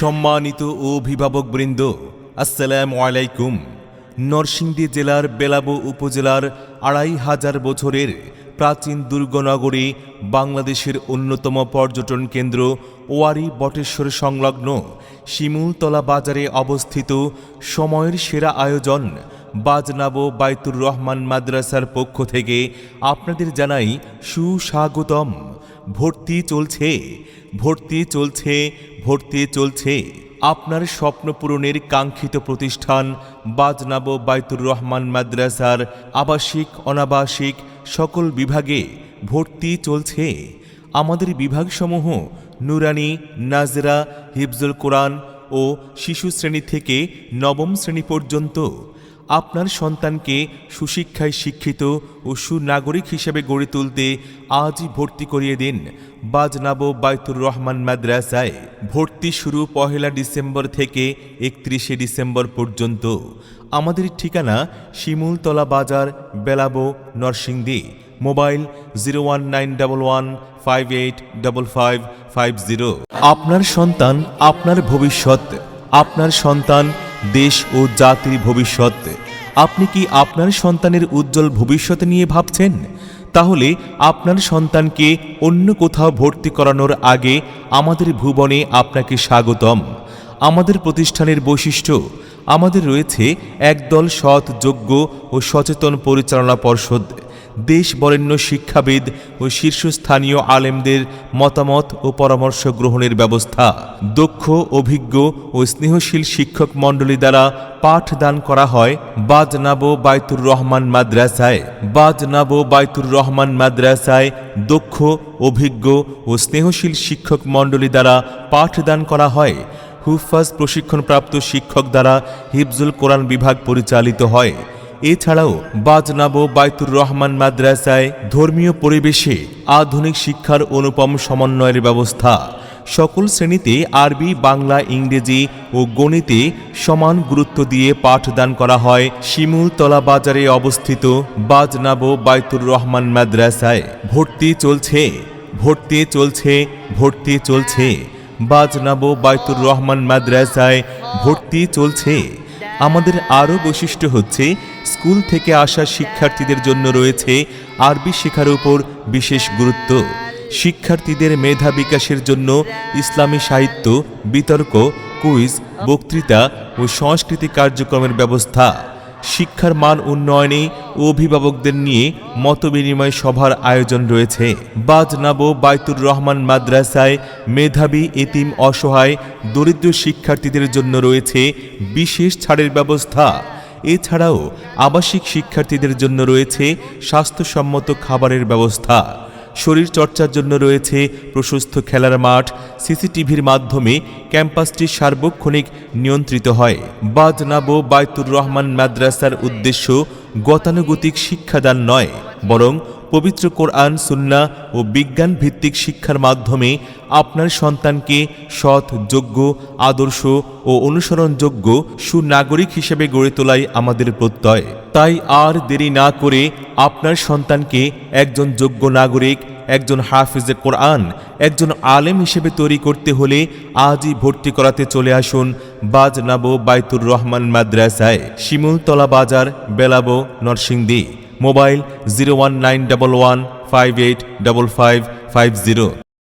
সম্মানিত অভিভাবকবৃন্দ, আসসালামু আলাইকুম। নরসিংদী জেলার বেলাবো উপজেলার ২৫০০ বছরের প্রাচীন দুর্গনগরী, বাংলাদেশের অন্যতম পর্যটন কেন্দ্র ওয়ারী বটেশ্বর সংলগ্ন শিমুলতলা বাজারে অবস্থিত সময়ের সেরা আয়োজন বাজনাবো বাইতুর রহমান মাদ্রাসার পক্ষ থেকে আপনাদের জানাই সুস্বাগতম। ভর্তি চলছে, ভর্তি চলছে, ভর্তি চলছে। আপনার স্বপ্ন পূরণের কাঙ্ক্ষিত প্রতিষ্ঠান বাজনাবো বাইতুর রহমান মাদ্রাসার আবাসিক অনাবাসিক সকল বিভাগে ভর্তি চলছে। আমাদের বিভাগসমূহ নুরানি, নাজরা, হিফজুল কোরআন ও শিশু শ্রেণী থেকে নবম শ্রেণী পর্যন্ত। আপনার সন্তানকে সুশিক্ষায় শিক্ষিত ও সুনাগরিক হিসেবে গড়ে তুলতে আজই ভর্তি করিয়ে দিন বাজনাবো বাইতুর রহমান মাদ্রাসায়। ভর্তি শুরু ১ ডিসেম্বর থেকে ৩১ ডিসেম্বর পর্যন্ত। আমাদের ঠিকানা শিমুলতলা বাজার, বেলাবো, নরসিংদী। মোবাইল 01911585550। আপনার সন্তান আপনার ভবিষ্যৎ, আপনার সন্তান দেশ ও জাতির ভবিষ্যৎ। আপনি কি আপনার সন্তানের উজ্জ্বল ভবিষ্যৎ নিয়ে ভাবছেন? তাহলে আপনার সন্তানকে অন্য কোথাও ভর্তি করানোর আগে আমাদের ভুবনে আপনাকে স্বাগতম। আমাদের প্রতিষ্ঠানের বৈশিষ্ট্য: আমাদের রয়েছে একদল সৎ, যোগ্য ও সচেতন পরিচালনা পর্ষদ, দেশ বরেণ্য শিক্ষাবিদ ও শীর্ষস্থানীয় আলেমদের মতামত ও পরামর্শ গ্রহণের ব্যবস্থা, দক্ষ, অভিজ্ঞ ও স্নেহশীল শিক্ষক মণ্ডলী দ্বারা পাঠদান করা হয় বাজনাবো বাইতুর রহমান মাদ্রাসায়। বাজনাবো বাইতুর রহমান মাদ্রাসায় দক্ষ, অভিজ্ঞ ও স্নেহশীল শিক্ষক মণ্ডলী দ্বারা পাঠদান করা হয়। হুফাজ প্রশিক্ষণপ্রাপ্ত শিক্ষক দ্বারা হিফজুল কোরআন বিভাগ পরিচালিত হয়। এছাড়াও বাজনাবো বাইতুর রহমান মাদ্রাসায় ধর্মীয় পরিবেশে আধুনিক শিক্ষার অনুপম সমন্বয়ের ব্যবস্থা। সকল শ্রেণীতে আরবি, বাংলা, ইংরেজি ও গণিতে সমান গুরুত্ব দিয়ে পাঠদান করা হয় শিমুলতলা বাজারে অবস্থিত বাজনাবো বাইতুর রহমান মাদ্রাসায়। ভর্তি চলছে, ভর্তি চলছে, ভর্তি চলছে। বাজনাবো বাইতুর রহমান মাদ্রাসায় ভর্তি চলছে। আমাদের আরও বৈশিষ্ট্য হচ্ছে, স্কুল থেকে আসা শিক্ষার্থীদের জন্য রয়েছে আরবি শেখার উপর বিশেষ গুরুত্ব। শিক্ষার্থীদের মেধা বিকাশের জন্য ইসলামী সাহিত্য, বিতর্ক, কুইজ, বক্তৃতা ও সাংস্কৃতিক কার্যক্রমের ব্যবস্থা। শিক্ষার মান উন্নয়নে অভিভাবকদের নিয়ে মতবিনিময় সভার আয়োজন রয়েছে। বাজনাবো বাইতুর রহমান মাদ্রাসায় মেধাবী, এতিম, অসহায়, দরিদ্র শিক্ষার্থীদের জন্য রয়েছে বিশেষ ছাড়ের ব্যবস্থা। এছাড়াও আবাসিক শিক্ষার্থীদের জন্য রয়েছে স্বাস্থ্যসম্মত খাবারের ব্যবস্থা। শরীর চর্চার জন্য রয়েছে প্রশস্ত খেলার মাঠ। সিসিটিভির মাধ্যমে ক্যাম্পাসটি সার্বক্ষণিক নিয়ন্ত্রিত হয়। বাজনাবো বাইতুর রহমান মাদ্রাসার উদ্দেশ্য গতানুগতিক শিক্ষাদান নয়, বরং পবিত্র কোরআন, সুন্নাহ ও বিজ্ঞান ভিত্তিক শিক্ষার মাধ্যমে আপনার সন্তানকে সৎ, যোগ্য, আদর্শ ও অনুসরণযোগ্য সুনাগরিক হিসেবে গড়ে তোলাই আমাদের প্রত্যয়। তাই আর দেরি না করে আপনার সন্তানকে একজন যোগ্য নাগরিক, একজন হাফিজে কোরআন, একজন আলেম হিসেবে তৈরি করতে হলে আজই ভর্তি করাতে চলে আসুন বাজনাবো বাইতুর রহমান মাদ্রাসায়, শিমুলতলা বাজার, বেলাবো, নরসিংদী। মোবাইল 01911585550।